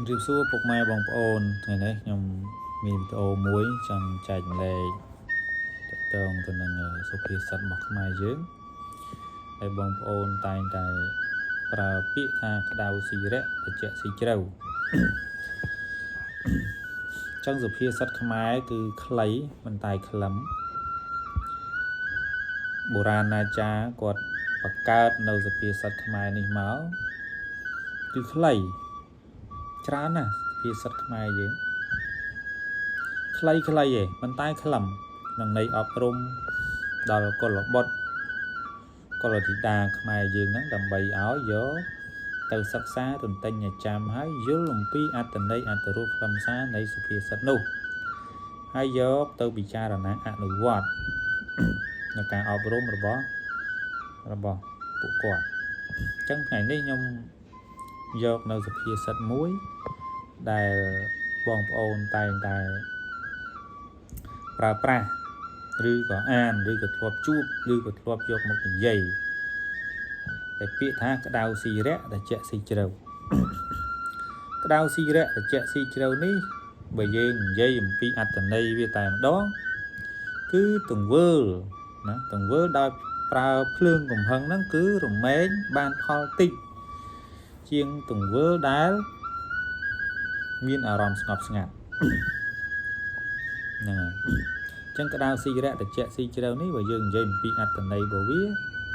ជំរាបសួរពុកម៉ែបងប្អូនថ្ងៃនេះខ្ញុំមានវីដេអូមួយចង់ចែកម្លែកតកតងទៅនឹងសុភាសិតរបស់ខ្មែរយើងហើយបងប្អូនតែងតែប្រើពាក្យថាក្តៅស៊ីរៈត្រជាក់ស៊ីជ្រៅចឹងសុភាសិតខ្មែរគឺខ្លីមិនតែខ្លឹមបុរាណអាចារ្យគាត់បង្កើតនៅសុភាសិតខ្មែរនេះមកគឺខ្លីច្រើនណាស់សុភាសិតខ្មែរយើងខ្លីឯងមិនតែខ្លឹមក្នុងន័យអប់រំដល់កុលបុត្រកុលធីតាខ្មែរយើងហ្នឹងដើម្បីឲ្យយកទៅសិក្សាទន្ទិញចាំហើយយល់អំពីអត្ថន័យអត្ថរសខ្លឹមសារនៃសុភាសិតនោះហើយយកទៅពិចារណាអនុវត្តនៅការអប់រំរបស់ពួកគាត់អញ្ចឹងថ្ងៃនេះខ្ញុំយកនៅសុភាសិតមួយដែលបងប្អូនតែងតែប្រើប្រាស់ឬក៏អានឬក៏ធ្លាប់ជួបឬក៏ធ្លាប់យកមកនិយាយតែពាក្យថាក្តៅស៊ីរៈត្រជាក់ស៊ីជ្រៅក្តៅស៊ីរៈត្រជាក់ស៊ីជ្រៅនេះបើយើងនិយាយអំពីអត្ថន័យវាតែម្ដងគឺទង្វើណាទង្វើដោយប្រើភ្លើងកំហឹងហ្នឹងគឺរមែងបានផលតិចជាងទង្វើដែលមានអារម្មណ៍ស្ងប់ស្ងាត់ហ្នឹងហើយអញ្ចឹងក្តៅស៊ីរៈត្រជាក់ស៊ីជ្រៅនេះបើយើងនិយាយអំពីអត្ថន័យរបស់វា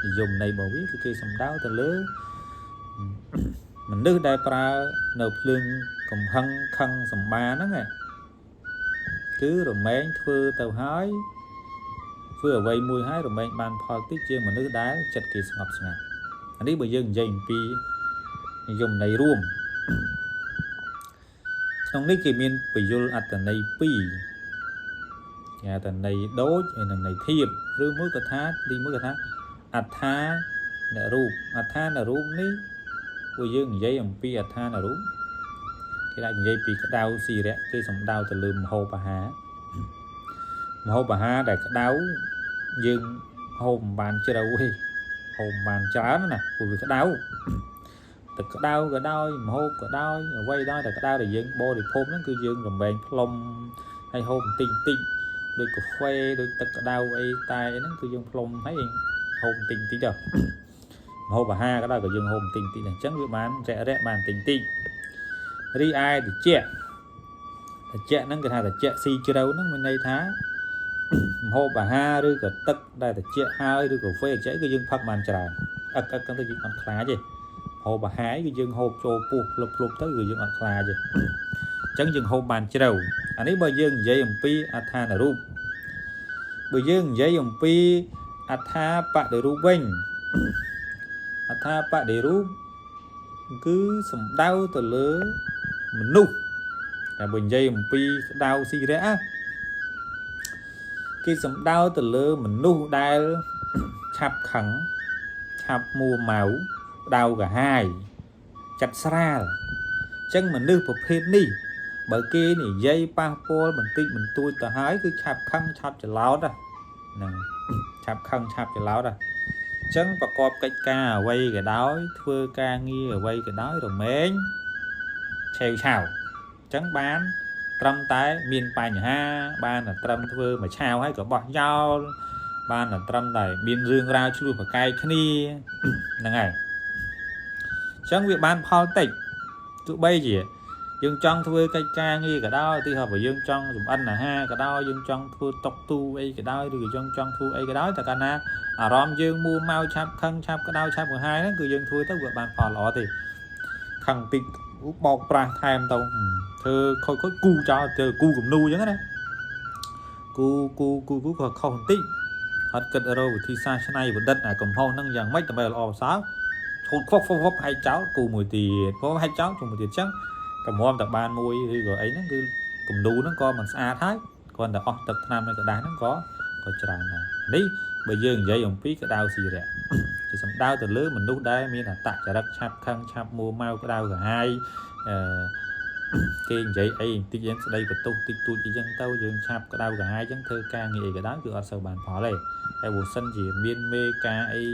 និយមន័យរបស់វាគឺគេសំដៅទៅលើមនុស្សដែលប្រើនៅភ្លើងកំហឹងខឹងសម្បាហ្នឹងគឺរមែងធ្វើទៅហើយធ្វើអ្វីមួយហើយរមែងបានផលតិចជាងមនុស្សដែលចិត្តគេស្ងប់ស្ងាត់អានេះបើយើងនិយាយអំពីនិយមន័យរួមក្នុងនេះគេមានបញ្យលអត្ថន័យ2គេអត្ថន័យដូចហើយនឹងន័យធៀបឬមួយក៏ថាទីមួយក៏ថាអត្ថានរូបអត្ថានរូបនេះពួកយើងនិយាយអំពីអត្ថានរូបគេដាក់និយាយពីក្តៅស៊ីរៈគេសំដៅទៅលើមហោបអាហារដែលក្តៅយើងហូបមិនបានជ្រៅទេហូបមិនបានច្រើនណាព្រោះវាក្តៅទឹកក្តៅក៏ដោយមហូបក៏ដោយអ្វីដែរតែក្តៅដែលយើងបរិភោគហ្នឹងគឺយើងរំលែងផ្លុំហើយហូបបន្តិចដូចកាហ្វេដូចទឹកក្តៅអីតែហ្នឹងគឺយើងផ្លុំហើយហូបបន្តិចទៅមហូបអាហារក៏ដោយក៏យើងហូបបន្តិចអញ្ចឹងវាបានរយៈបានបន្តិចរីឯត្រជាក់ហ្នឹងគេថាត្រជាក់ស៊ីជ្រៅហ្នឹងមានន័យថាមហូបអាហារឬក៏ទឹកដែលត្រជាក់ហើយឬកាហ្វេអីគឺយើងផឹកបានច្រើនអឹកហ្នឹងទៅយើងអត់ខ្លាចទេហូបអាហារគឺយើងហូបចូលពោះភ្លុបទៅគឺយើងអត់ខ្លាចទេអញ្ចឹងយើងហូបបានជ្រៅអានេះបើយើងនិយាយអំពីអត្ថានរូបបើយើងនិយាយអំពីអត្ថាបដិរូបវិញអត្ថាបដិរូបគឺសំដៅទៅលើមនុស្សតែបើនិយាយអំពីក្តៅស៊ីរៈគេសំដៅទៅលើមនុស្សដែលឆាប់ខឹងឆាប់មួម៉ៅក្តៅកាហាយចិត្តស្រាលអញ្ចឹងមនុស្សប្រភេទនេះបើគេនិយាយប៉ះពាល់បន្តិចបន្តួចទៅហើយគឺឆាប់ខឹងឆាប់ច្រឡោតហ្នឹងឆាប់ខឹងឆាប់ច្រឡោតអញ្ចឹងប្រកបកិច្ចការអ្វីក៏ដោយធ្វើការងារអ្វីក៏ដោយរមែងឆេវឆាវអញ្ចឹងបានត្រឹមតែមានបញ្ហាបានតែត្រឹមធ្វើមួយឆាវហើយក៏បោះចោលបានតែត្រឹមតែមានរឿងរ៉ាវឆ្លោះប្រកែកគ្នាហ្នឹងហើយអញ្ចឹងវាបានផលតិចទោះបីជាយើងចង់ធ្វើកិច្ចការងារក៏ដោយទីហោះបើយើងចង់ចម្អិនអាហារក៏ដោយយើងចង់ធ្វើតុកទូអីក៏ដោយឬក៏យើងចង់ធ្វើអីក៏ដោយតែកាលណាអារម្មណ៍យើងមួម៉ៅឆាប់ខឹងឆាប់ក្តៅឆាប់កាហាយហ្នឹងគឺយើងធ្វើទៅវាបានផលល្អទេខឹងតិចបោកប្រាស់ថែមទៅធ្វើខូចគូចោលទៅគូគំនូអញ្ចឹងណាគូក៏ខុសបន្តិចអត់គិតរកវិធីសាស្ត្រច្នៃប្រឌិតអាកំហុសហ្នឹងយ៉ាងម៉េចដើម្បីល្អប្រសើរឈូតខ្វក់ហើយចោលគូមួយទៀតព្រោះហើយចោលជុំមួយទៀតអញ្ចឹងតម្រាំតែបានមួយឬក៏អីហ្នឹងគឺគំនូហ្នឹងក៏មិនស្អាតហើយគ្រាន់តែអស់ទឹកថ្នាំនៅกระดาษហ្នឹងក៏ច្រើនដែរនេះបើយើងនិយាយអំពីក្តៅស៊ីរៈគឺសំដៅទៅលើមនុស្សដែលមានអត្តចរិតឆាប់ខឹងឆាប់មួម៉ៅក្តៅកាហាយគេនិយាយអីបន្តិចយើងស្ដីបន្ទោសតិចតួចអីចឹងទៅយើងឆាប់ក្តៅកាហាយចឹងធ្វើការងារអីក៏ដោយគឺអត់សូវបានផលទេតែបើសិនជាមានមេការអី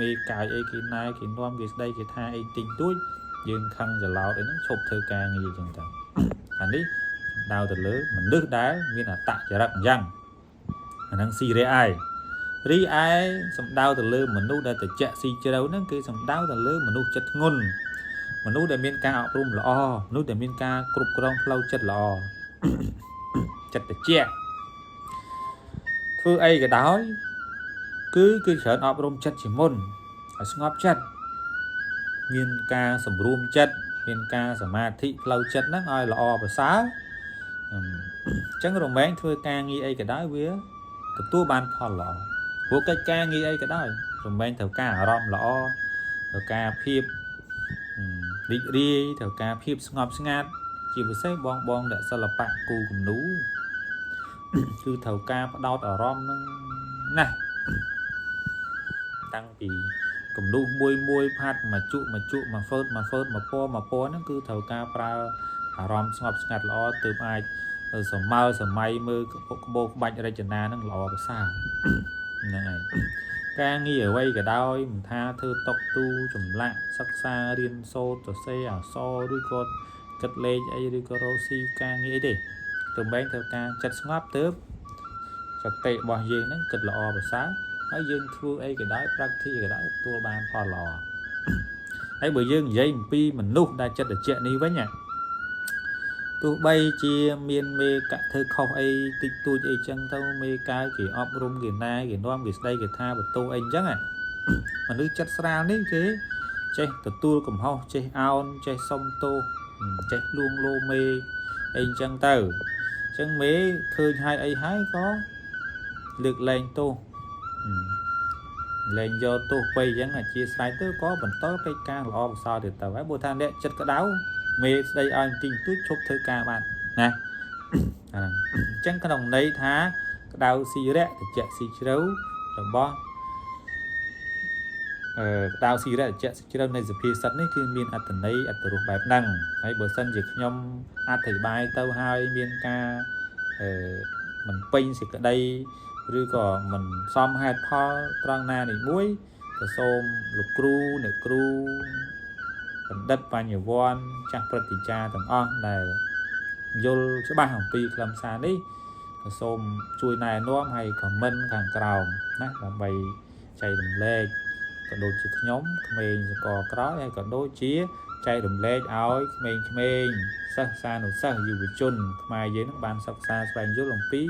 មេកាយអីគេណែគេនាំគេស្ដីគេថាអីតិចតួច dương khăn giờ láo đấy nó chụp thơ ca nghi chẳng tao anh đi đau từ lứa mình nước đá miên là tạ chả rắc răng anh đang si rê ai ri ai sầm đau từ lứa mình nuốt đã từ chạ si chơi đâu nó kia sầm đau từ lứa mình nuốt chất ngôn mình nuốt để miên ca học rum là o nuốt để miên ca cục rong lâu chất là o chất từ chạ thưa ai cái đó cứ sợ học rum chất chỉ môn ở ngóp chất miên ca sầm rum chất miên ca sầm ma thị lâu chất nó ai là o và xá chẳng có đồng bán thưa ca nghi ai cái đó với từ tua ban phò lọ của cái ca nghi ai cái đó đồng bán thầu ca rom lọ thầu ca phim đi đi thầu ca phim ngọc ngát chỉ với say bong bong đã sao là bạn cu cùng nú cứ thầu ca bắt đau ở rom này tăng thì cùng nú môi phát mà trụ mà phớt mà po nó cứ thầu ca pra rom ngọc ngát lọ từ ai sờ may mơ bộ bạch ở đây chân na nó lò sao này ca nghi ở quay cả đôi mình tha thư tộc tu chùm lạ sắc xa riêng xô tờ xe à so đi con cất lên ấy đi con rosi ca nghi đi từ bên theo ca chặt ngáp tớp chặt tệ bỏ dương nó cất lò và sáng ấy dương thua ấy cái đó practice cái đó tua ban phò lò ấy bởi dương dây pi mình nút đã chặt được chuyện đi với nhỉ tu bay chia miên mê cả thơ khâu ấy tích tu ấy chân tao mê cái kiểu ốp rum kiểu na kiểu nom kiểu đây kiểu tha và tu anh chắc à mà nước chất ra đấy cái chơi từ tu cùng hao chơi ao chơi sông tô chơi luôn lô mê anh chân tao chân mế khơi hai ấy hái có lực lên tô lên do tô quay chẳng là chia sai tới có vẫn tới cây ca lo sao thì tao ấy bồ than đấy chất cái đáo mê đây anh tin tuyết chụp thơ ca bạn nè chẳng có đồng đấy thá đau xì rẽ thì chạy xì đấu rồi bo đau xì rẽ chạy xì đấu này giờ phía sẵn ấyคือមានអត្ថន័យអត្ថរសបែបហ្នឹងហើយបើសិនជាខ្ញុំអធិប្បាយទៅហើយមានការមិនពេញសេចក្តីឬក៏មិនសមហេតុផលត្រង់ណានេះមួយក៏សូមលោកគ្រូអ្នកគ្រូបណ្ឌិតបញ្ញវន្តចាស់ព្រឹទ្ធាចារ្យទាំងអស់ដែលយល់ច្បាស់អំពីខ្លឹមសារនេះក៏សូមជួយណែនាំហើយខមមិនខាងក្រោមណាដើម្បីចែករំលែកក៏ដូចជាខ្ញុំក្មេងសកលក្រោយហើយក៏ដូចជាចែករំលែកឲ្យក្មេងសិស្សសានុសិស្សយុវជនខ្មែរយើងនឹងបានសិក្សាស្វែងយល់អំពី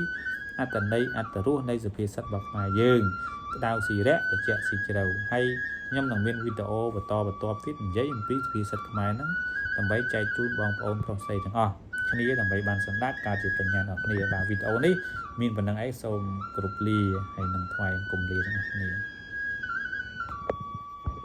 អត្ថន័យអត្ថរសនៃសុភាសិតរបស់ខ្មែរយើងក្តៅស៊ីរៈត្រជាក់ស៊ីជ្រៅហើយខ្ញុំនឹងមានវីដេអូបន្តទៀតនិយាយអំពីសុភាសិតខ្មែរហ្នឹងដើម្បីចែកជូនបងប្អូនប្រុសស្រីទាំងអស់គ្នាដើម្បីបានសម្ដាប់ការជាបញ្ញារបស់គ្នាបាទវីដេអូនេះមានប៉ុណ្្នឹងឯងសូមគោរពលាហើយនឹងថ្វាយគុំលាទាំងអស់គ្នា